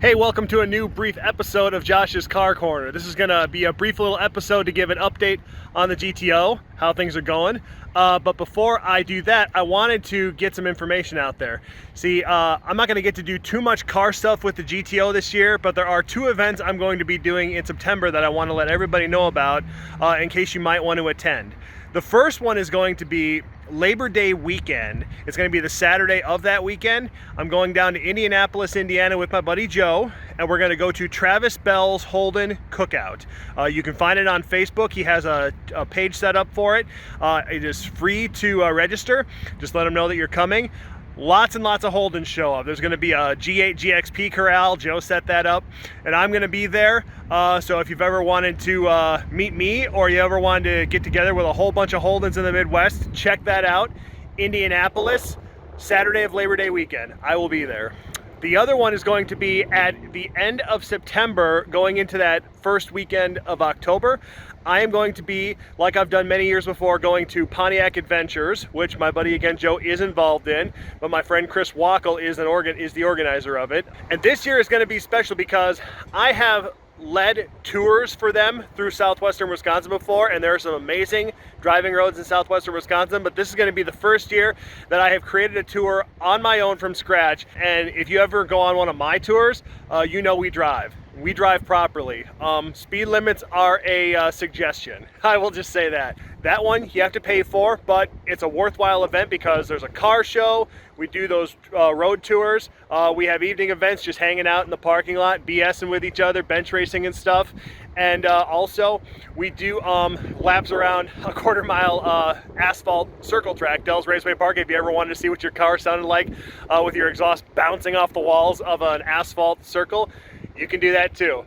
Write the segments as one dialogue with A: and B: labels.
A: Hey, welcome to a new brief episode of Josh's Car Corner. This is going to be a brief little episode to give an update on the GTO, how things are going. But before I do that, I wanted to get some information out there. See, I'm not going to get to do too much car stuff with the GTO this year, but there are two events I'm going to be doing in September that I want to let everybody know about in case you might want to attend. The first one is going to be Labor Day weekend. It's going to be the Saturday of that weekend. I'm going down to Indianapolis, Indiana with my buddy Joe, and we're going to go to Travis Bell's Holden Cookout. You can find it on Facebook. He has a page set up for it. It is free to register. Just let him know that you're coming. Lots and lots of Holdens show up. There's going to be a G8 GXP corral. Joe set that up, and I'm going to be there. So if you've ever wanted to meet me, or you ever wanted to get together with a whole bunch of Holdens in the Midwest, check that out. Indianapolis, Saturday of Labor Day weekend. I will be there. The other one is going to be at the end of September, going into that first weekend of October. I am going to be, like I've done many years before, going to Pontiac Adventures, which my buddy again Joe is involved in, but my friend Chris Wackel is the organizer of it. And this year is going to be special because I have led tours for them through southwestern Wisconsin before, and there are some amazing driving roads in southwestern Wisconsin, but this is going to be the first year that I have created a tour on my own from scratch. And if you ever go on one of my tours, you know we drive properly. Speed limits are a suggestion. I will just say that. That one you have to pay for, but it's a worthwhile event because there's a car show. We do those road tours. We have evening events, just hanging out in the parking lot, BSing with each other, bench racing and stuff. And also we do laps around a quarter-mile asphalt circle track, Dells Raceway Park. If you ever wanted to see what your car sounded like with your exhaust bouncing off the walls of an asphalt circle, you can do that too.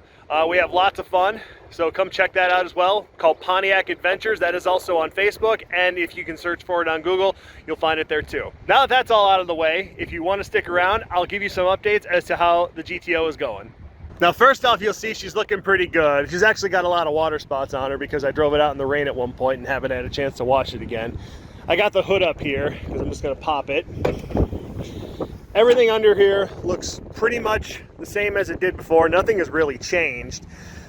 A: We have lots of fun, so come check that out as well. Called Pontiac Adventures. That is also on Facebook, and if you can search for it on Google, you'll find it there too. Now that that's all out of the way, if you want to stick around, I'll give you some updates as to how the GTO is going. Now first off, you'll see she's looking pretty good. She's actually got a lot of water spots on her because I drove it out in the rain at one point and haven't had a chance to wash it again. I got the hood up here because I'm just going to pop it. Everything under here looks pretty much the same as it did before. Nothing has really changed.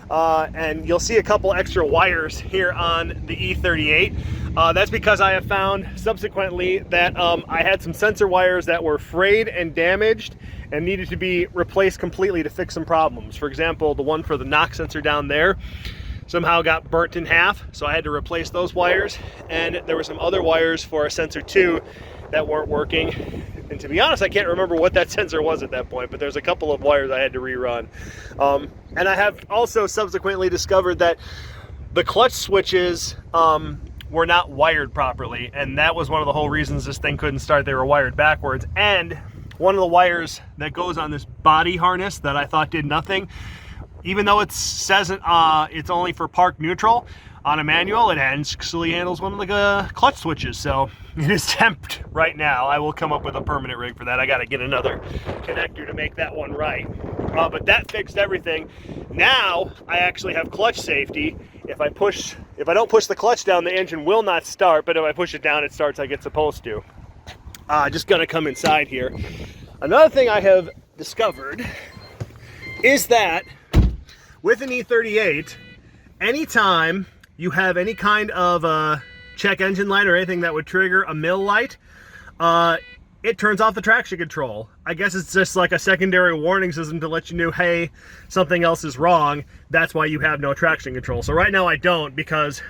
A: And you'll see a couple extra wires here on the E38. That's because I have found subsequently that I had some sensor wires that were frayed and damaged and needed to be replaced completely to fix some problems. For example, the one for the knock sensor down there somehow got burnt in half, so I had to replace those wires. And there were some other wires for a sensor 2 that weren't working. And to be honest, I can't remember what that sensor was at that point, but there's a couple of wires I had to rerun. And I have also subsequently discovered that the clutch switches were not wired properly, and that was one of the whole reasons this thing couldn't start. They were wired backwards, and one of the wires that goes on this body harness that I thought did nothing, even though it says it's only for park neutral, on a manual, it actually handles one of the clutch switches, so it is temped right now. I will come up with a permanent rig for that. I got to get another connector to make that one right. But that fixed everything. Now I actually have clutch safety. If I don't push the clutch down, the engine will not start, but if I push it down, it starts like it's supposed to. Just gonna come inside here. Another thing I have discovered is that with an E38, anytime you have any kind of check engine light or anything that would trigger a mill light, it turns off the traction control. I guess it's just like a secondary warning system to let you know, hey, something else is wrong. That's why you have no traction control. So right now I don't, because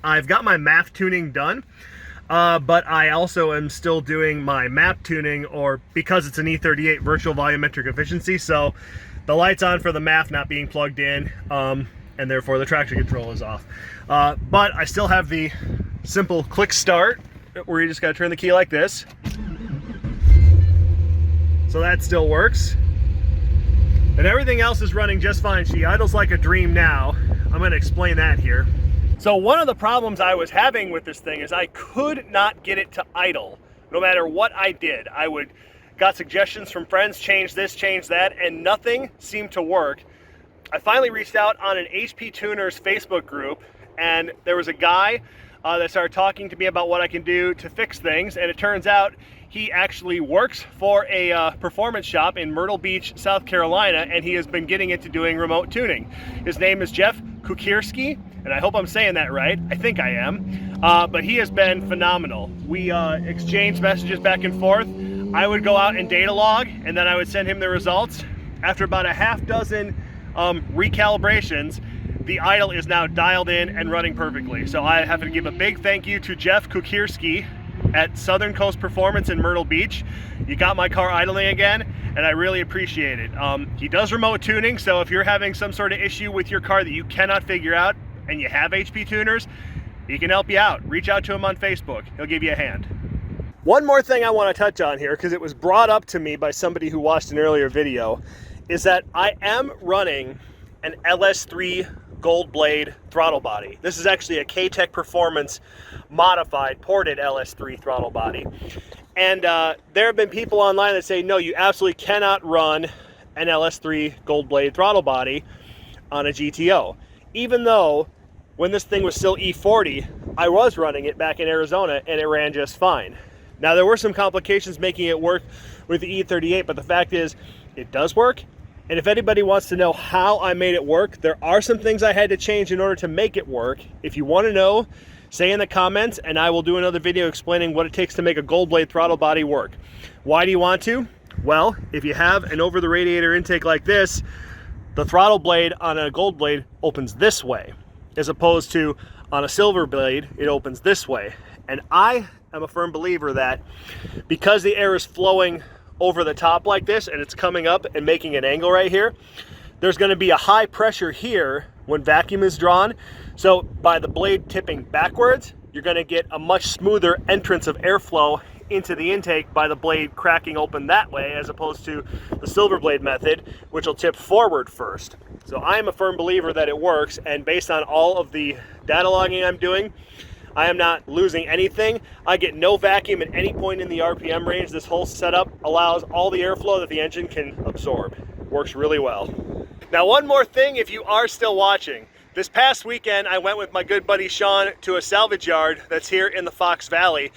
A: I've got my MAF tuning done, but I also am still doing my map tuning, or because it's an E38, virtual volumetric efficiency. So the light's on for the MAF not being plugged in, and therefore the traction control is off. But I still have the simple click start where you just got to turn the key like this. So that still works. And everything else is running just fine. She idles like a dream now. I'm going to explain that here. So one of the problems I was having with this thing is I could not get it to idle no matter what I did. Got suggestions from friends, change this, change that, and nothing seemed to work. I finally reached out on an HP Tuners Facebook group, and there was a guy that started talking to me about what I can do to fix things, and it turns out he actually works for a performance shop in Myrtle Beach, South Carolina, and he has been getting into doing remote tuning. His name is Jeff Kukierski, and I hope I'm saying that right. I think I am. But he has been phenomenal. We exchanged messages back and forth. I would go out and data log, and then I would send him the results. After about a half dozen recalibrations, the idle is now dialed in and running perfectly. So I have to give a big thank you to Jeff Kukierski at Southern Coast Performance in Myrtle Beach. You got my car idling again, and I really appreciate it. He does remote tuning, so if you're having some sort of issue with your car that you cannot figure out and you have HP tuners, he can help you out. Reach out to him on Facebook. He'll give you a hand. One more thing I want to touch on here, because it was brought up to me by somebody who watched an earlier video, is that I am running an LS3 Gold Blade throttle body. This is actually a K-Tech Performance modified, ported LS3 throttle body. And there have been people online that say, no, you absolutely cannot run an LS3 Gold Blade throttle body on a GTO. Even though, when this thing was still E40, I was running it back in Arizona and it ran just fine. Now, there were some complications making it work with the E38, but the fact is, it does work. And if anybody wants to know how I made it work, there are some things I had to change in order to make it work. If you want to know, say in the comments, and I will do another video explaining what it takes to make a Gold Blade throttle body work. Why do you want to? Well, if you have an over-the-radiator intake like this, the throttle blade on a Gold Blade opens this way, as opposed to on a silver blade, it opens this way. And I am a firm believer that because the air is flowing over the top like this and it's coming up and making an angle right here, there's going to be a high pressure here when vacuum is drawn. So by the blade tipping backwards, you're going to get a much smoother entrance of airflow into the intake by the blade cracking open that way, as opposed to the silver blade method, which will tip forward first. So I am a firm believer that it works, and based on all of the data logging I'm doing, I am not losing anything. I get no vacuum at any point in the RPM range. This whole setup allows all the airflow that the engine can absorb. Works really well. Now, one more thing, if you are still watching. This past weekend, I went with my good buddy Sean to a salvage yard that's here in the Fox Valley.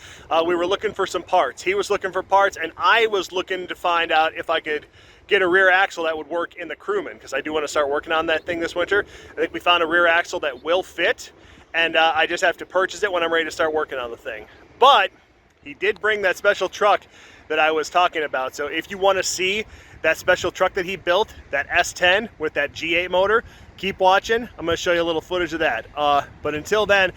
A: We were looking for some parts. He was looking for parts, and I was looking to find out if I could get a rear axle that would work in the Crewman, because I do want to start working on that thing this winter. I think we found a rear axle that will fit, and I just have to purchase it when I'm ready to start working on the thing. But he did bring that special truck that I was talking about. So if you want to see that special truck that he built, that S10 with that G8 motor, keep watching. I'm going to show you a little footage of that. But until then,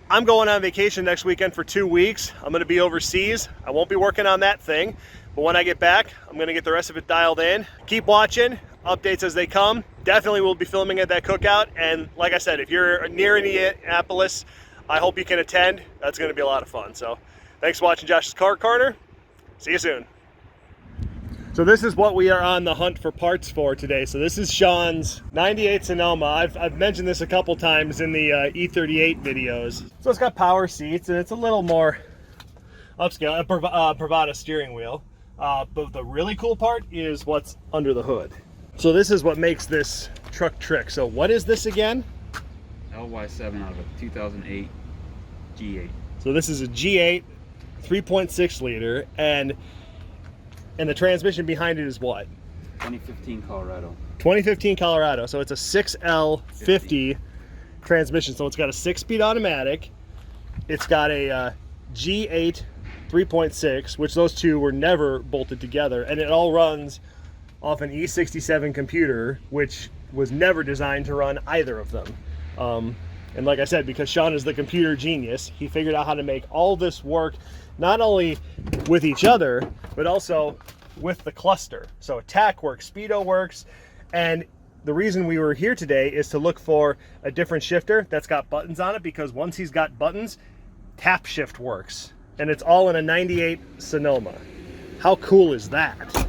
A: I'm going on vacation next weekend for 2 weeks. I'm going to be overseas. I won't be working on that thing. But when I get back, I'm going to get the rest of it dialed in. Keep watching. Updates as they come. Definitely will be filming at that cookout. And like I said, if you're near Indianapolis, I hope you can attend. That's going to be a lot of fun. So thanks for watching Josh's Car Corner. See you soon. So this is what we are on the hunt for parts for today. So this is Sean's 98 Sonoma. I've mentioned this a couple times in the E38 videos. So it's got power seats and it's a little more upscale, Bravada steering wheel. But the really cool part is what's under the hood. So this is what makes this truck trick. So what is this again?
B: LY7 out of a 2008 G8.
A: So this is a G8 3.6 liter, and the transmission behind it is what?
B: 2015 Colorado.
A: 2015 Colorado. So it's a 6L50 transmission. So it's got a 6-speed automatic. It's got a G8 3.6, which those two were never bolted together, and it all runs off an E67 computer, which was never designed to run either of them. And like I said, because Sean is the computer genius, he figured out how to make all this work, not only with each other, but also with the cluster. So attack works, speedo works, and the reason we were here today is to look for a different shifter that's got buttons on it, because once he's got buttons, tap shift works. And it's all in a 98 Sonoma. How cool is that?